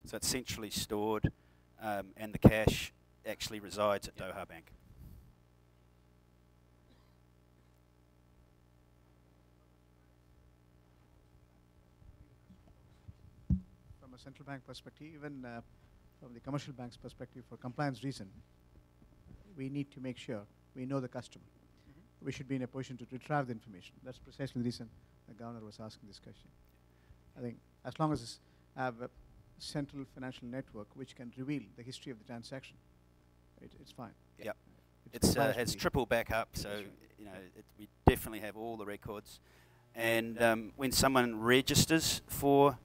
So it's centrally stored, and the cash actually resides at Doha Bank. From a central bank perspective, even from the commercial bank's perspective, for compliance reason, we need to make sure we know the customer. We should be in a position to retrieve the information. That's precisely the reason the governor was asking this question. I think as long as I have a central financial network which can reveal the history of the transaction, it's fine. Yep. It has triple backup, so we definitely have all the records. And when someone registers for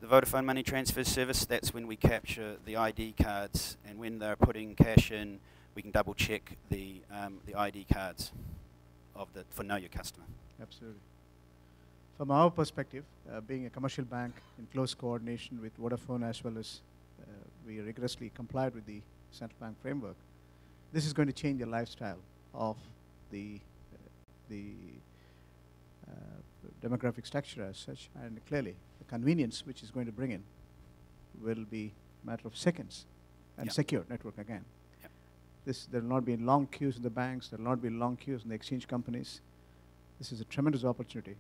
the Vodafone Money Transfer service, that's when we capture the ID cards, and when they're putting cash in, we can double check the ID cards for Know Your Customer. Absolutely. From our perspective, being a commercial bank in close coordination with Vodafone, as well as we rigorously complied with the central bank framework, this is going to change the lifestyle of the demographic structure as such, and clearly the convenience which is going to bring in will be a matter of seconds, and secure network again. There will not be long queues in the banks, there will not be long queues in the exchange companies. This is a tremendous opportunity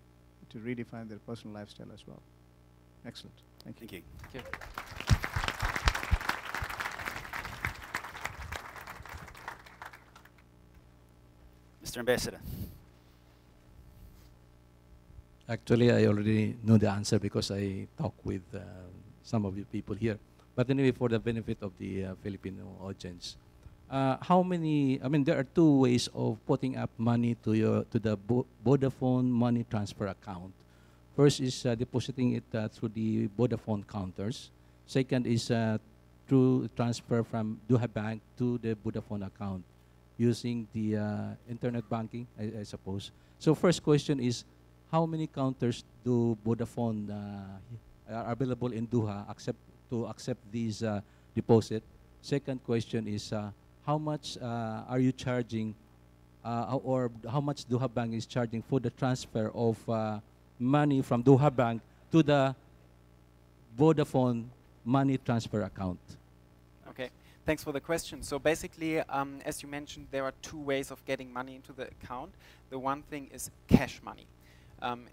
to redefine their personal lifestyle as well. Excellent. Thank you. Thank you. Thank you. Mr. Ambassador. Actually, I already know the answer because I talked with some of the people here. But anyway, for the benefit of the Filipino audience, how many? I mean, there are two ways of putting up money to the Vodafone Money Transfer account. First is depositing it through the Vodafone counters. Second is through transfer from Doha Bank to the Vodafone account using the internet banking, I suppose. So first question is, how many counters do Vodafone are available in Doha to accept these deposit? Second question is, how much are you charging, or how much Doha Bank is charging for the transfer of money from Doha Bank to the Vodafone Money Transfer account? Okay, thanks for the question. So basically, as you mentioned, there are two ways of getting money into the account. The one thing is cash money.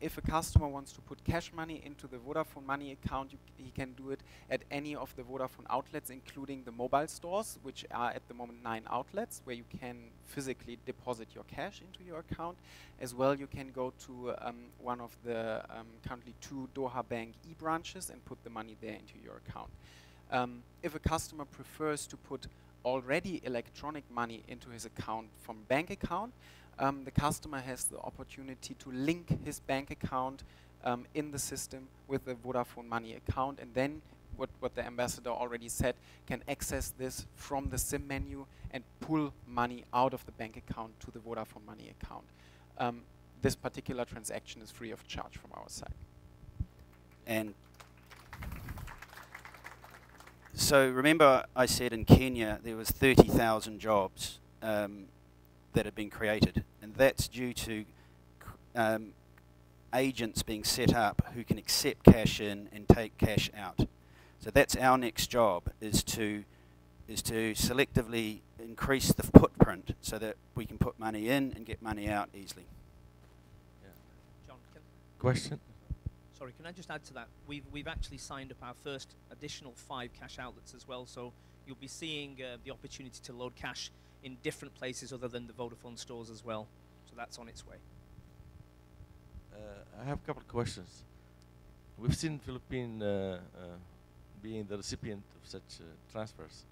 If a customer wants to put cash money into the Vodafone Money account, he can do it at any of the Vodafone outlets, including the mobile stores, which are at the moment 9 outlets, where you can physically deposit your cash into your account. As well, you can go to one of the currently 2 Doha Bank e-branches and put the money there into your account. If a customer prefers to put already electronic money into his account from bank account, the customer has the opportunity to link his bank account in the system with the Vodafone Money account, and then what the ambassador already said, can access this from the SIM menu and pull money out of the bank account to the Vodafone Money account. This particular transaction is free of charge from our side. And so remember I said in Kenya there was 30,000 jobs that had been created, and that's due to agents being set up who can accept cash in and take cash out. So that's our next job, is to selectively increase the footprint so that we can put money in and get money out easily. Yeah. John, Question? Sorry, can I just add to that? We've actually signed up our first additional 5 cash outlets as well, so you'll be seeing the opportunity to load cash in different places other than the Vodafone stores as well. So that's on its way. I have a couple of questions. We've seen Philippines being the recipient of such transfers.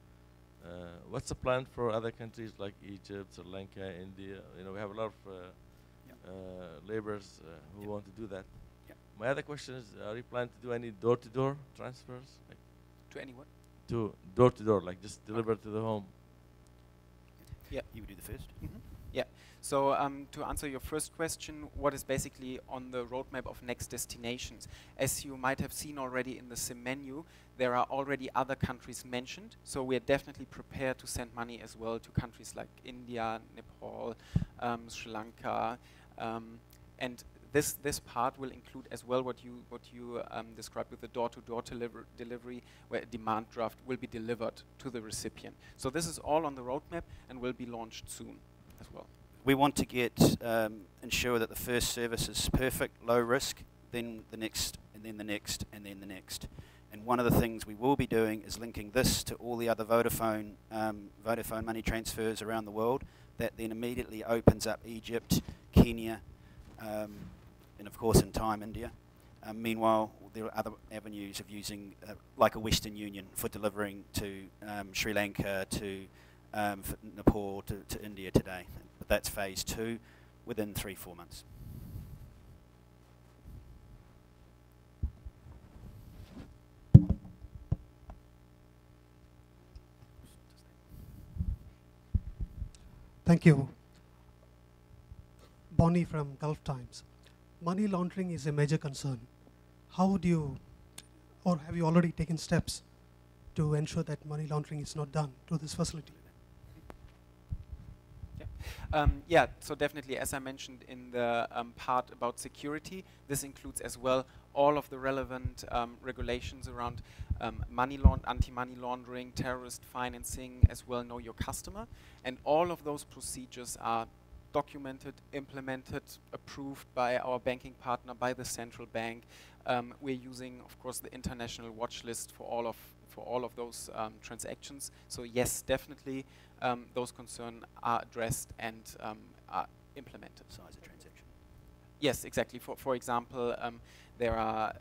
What's the plan for other countries like Egypt, Sri Lanka, India? You know, we have a lot of laborers who want to do that. My other question is, are you planning to do any door-to-door transfers? Like to any what? To door-to-door, like just deliver to the home. Yeah, you would do the first. Yeah. So to answer your first question, what is basically on the roadmap of next destinations? As you might have seen already in the SIM menu, there are already other countries mentioned. So we are definitely prepared to send money as well to countries like India, Nepal, Sri Lanka, and this part will include as well what you described with the door-to-door delivery, where a demand draft will be delivered to the recipient. So this is all on the roadmap and will be launched soon as well. We want to ensure that the first service is perfect, low risk, then the next, and then the next, and then the next. And one of the things we will be doing is linking this to all the other Vodafone money transfers around the world. That then immediately opens up Egypt, Kenya, and of course in time India. Meanwhile, there are other avenues of using, like a Western Union, for delivering to Sri Lanka, to Nepal, to India today. But that's phase 2 within 3-4 months. Thank you. Bonnie from Gulf Times. Money laundering is a major concern. How would you, or have you already taken steps to ensure that money laundering is not done to this facility? Yeah, so definitely, as I mentioned in the part about security, this includes as well all of the relevant regulations around anti-money laundering, terrorist financing, as well know your customer. And all of those procedures are documented, implemented, approved by our banking partner, by the central bank. We're using, of course, the international watch list for all of those transactions. So yes, definitely, those concerns are addressed and are implemented. Size of transaction. Yes, exactly. For example, there are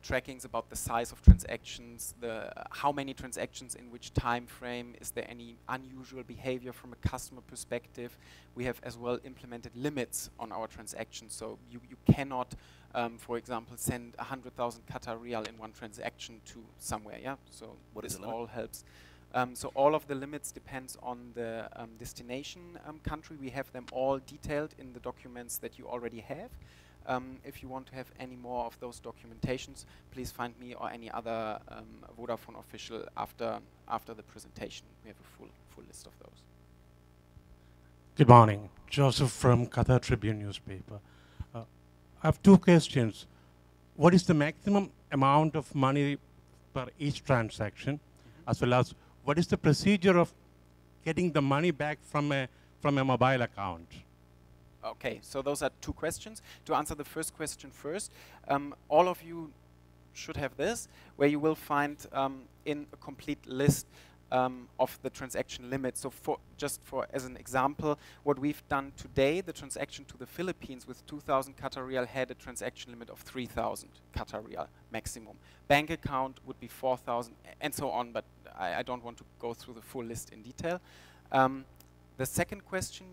trackings about the size of transactions, how many transactions in which time frame, is there any unusual behavior from a customer perspective. We have as well implemented limits on our transactions, so you cannot, for example, send 100,000 Qatar Riyal in one transaction to somewhere, yeah? So this all helps. So all of the limits depends on the destination country. We have them all detailed in the documents that you already have. If you want to have any more of those documentations, please find me or any other Vodafone official after the presentation. We have a full list of those. Good morning. Joseph from Qatar Tribune newspaper. I have 2 questions. What is the maximum amount of money per each transaction, as well as what is the procedure of getting the money back from a mobile account? Okay, so those are 2 questions. To answer the first question first, all of you should have this, where you will find in a complete list of the transaction limits. So just as an example, what we've done today, the transaction to the Philippines with 2,000 Qatar Riyal had a transaction limit of 3,000 Qatar Riyal maximum. Bank account would be 4,000 and so on, but I don't want to go through the full list in detail. The second question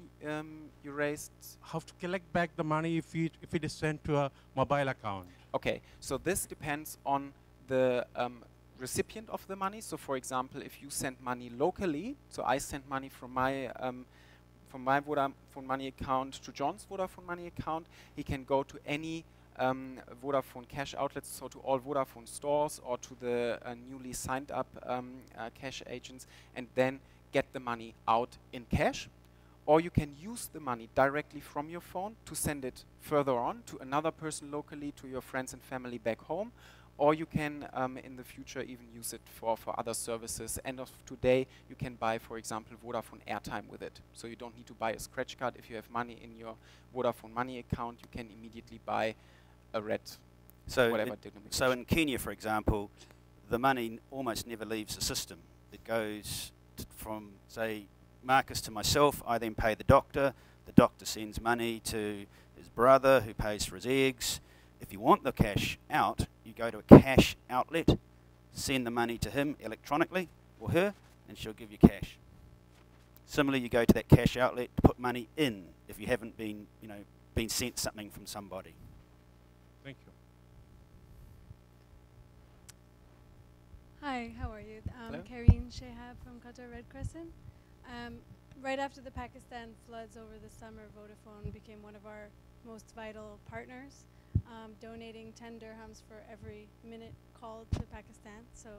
you raised? How to collect back the money if it is sent to a mobile account? Okay, so this depends on the recipient of the money. So for example, if you send money locally, so I send money from my Vodafone Money account to John's Vodafone Money account, he can go to any Vodafone cash outlets, so to all Vodafone stores or to the newly signed up cash agents, and then get the money out in cash. Or you can use the money directly from your phone to send it further on to another person locally, to your friends and family back home. Or you can, in the future, even use it for other services. End of today, you can buy, for example, Vodafone airtime with it. So you don't need to buy a scratch card. If you have money in your Vodafone Money account, you can immediately buy a red, whatever denomination. So in Kenya, for example, the money almost never leaves the system. It goes from, say, Markus to myself. I then pay the doctor sends money to his brother, who pays for his eggs. If you want the cash out, you go to a cash outlet, send the money to him electronically or her, and she'll give you cash. Similarly, you go to that cash outlet to put money in if you haven't been sent something from somebody. Thank you. Hi, how are you? Hello. Karine Shehab from Qatar Red Crescent. Right after the Pakistan floods over the summer, Vodafone became one of our most vital partners, donating 10 dirhams for every minute called to Pakistan. So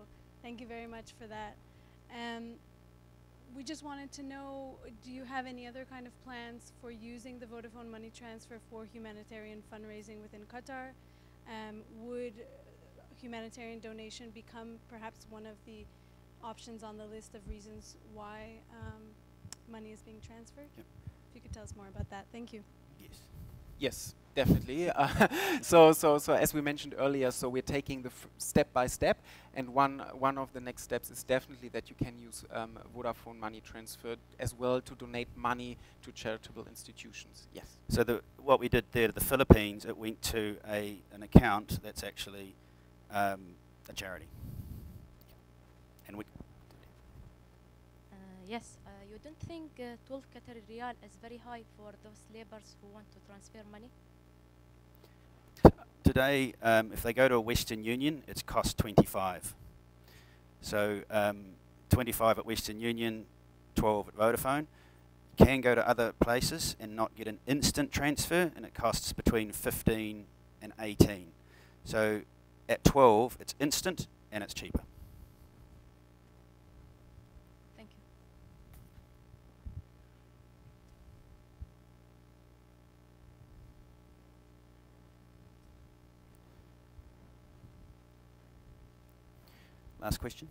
thank you very much for that. we just wanted to know, do you have any other kind of plans for using the Vodafone Money Transfer for humanitarian fundraising within Qatar? Would humanitarian donation become perhaps one of the options on the list of reasons why money is being transferred? Yep. If you could tell us more about that. Thank you. Yes. Yes, definitely. So as we mentioned earlier, so we're taking the step by step, and one of the next steps is definitely that you can use Vodafone Money Transfer as well to donate money to charitable institutions. Yes. So what we did there to the Philippines, it went to an account that's actually a charity. And we. Yes. You don't think 12 Qatari Riyal is very high for those laborers who want to transfer money? Today, if they go to a Western Union, it's cost 25. So 25 at Western Union, 12 at Vodafone. Can go to other places and not get an instant transfer, and it costs between 15 and 18. So at 12, it's instant and it's cheaper. Thank you. Last question.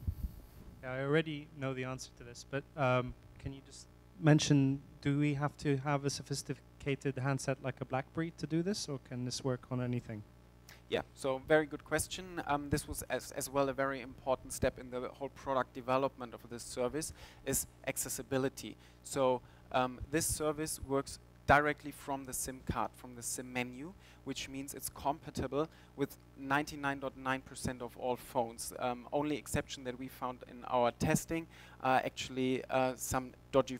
Yeah, I already know the answer to this, but can you just mention, do we have to have a sophisticated handset like a BlackBerry to do this, or can this work on anything? Yeah, so very good question. This was as well a very important step in the whole product development of this service, is accessibility. So this service works directly from the SIM card, from the SIM menu, which means it's compatible with 99.9% of all phones. Only exception that we found in our testing are actually some dodgy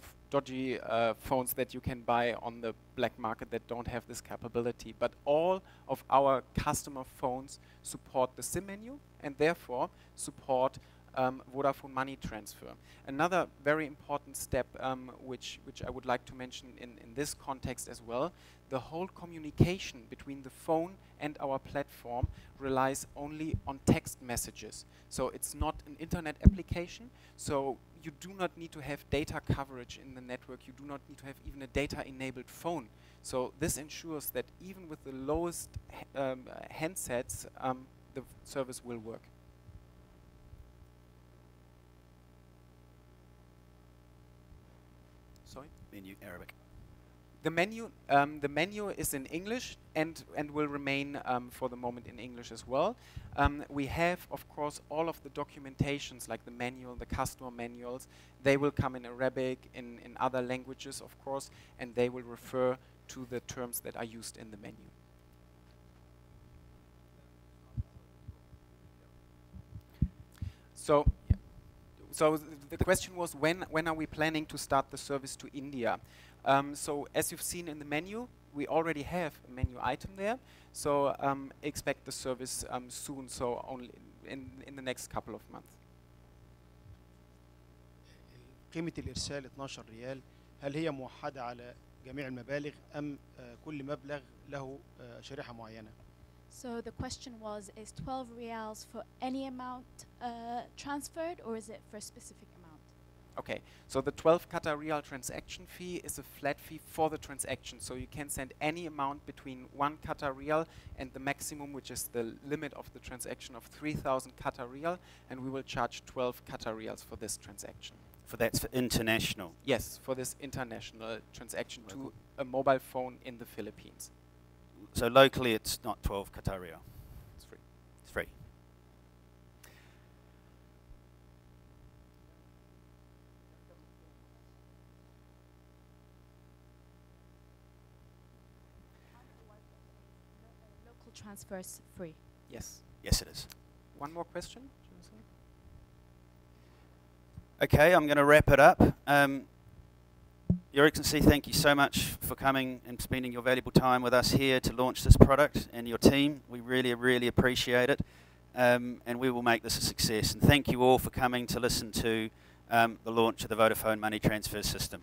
phones that you can buy on the black market that don't have this capability. But all of our customer phones support the SIM menu and therefore support Vodafone Money Transfer. Another very important step which I would like to mention in this context as well, the whole communication between the phone and our platform relies only on text messages. So it's not an internet application, so you do not need to have data coverage in the network, you do not need to have even a data-enabled phone. So this ensures that even with the lowest handsets, the service will work. Sorry? Menu, Arabic. The menu is in English and will remain for the moment in English as well. We have, of course, all of the documentations like the manual, the customer manuals. They will come in Arabic, in other languages, of course, and they will refer to the terms that are used in the menu. So the question was, when are we planning to start the service to India? So as you've seen in the menu, we already have a menu item there. So expect the service soon, so only in the next couple of months. قيمة الإرسال 12 ريال، هل هي موحدة على جميع المبالغ أم كل مبلغ له شريحة معينة؟ So the question was, is 12 riyals for any amount transferred, or is it for a specific amount? Okay, so the 12 Qatar Riyal transaction fee is a flat fee for the transaction. So you can send any amount between 1 Qatar Riyal and the maximum, which is the limit of the transaction of 3,000 Qatar Riyal, and we will charge 12 Qatar Riyals for this transaction. That's for international? Yes, for this international transaction to a mobile phone in the Philippines. So locally it's not 12 Qatar Riyal? It's free. It's free. Local transfers free. Yes. Yes, it is. One more question? Okay, I'm going to wrap it up. Your Excellency, thank you so much for coming and spending your valuable time with us here to launch this product, and your team. We really, really appreciate it, and we will make this a success. And thank you all for coming to listen to the launch of the Vodafone Money Transfer System.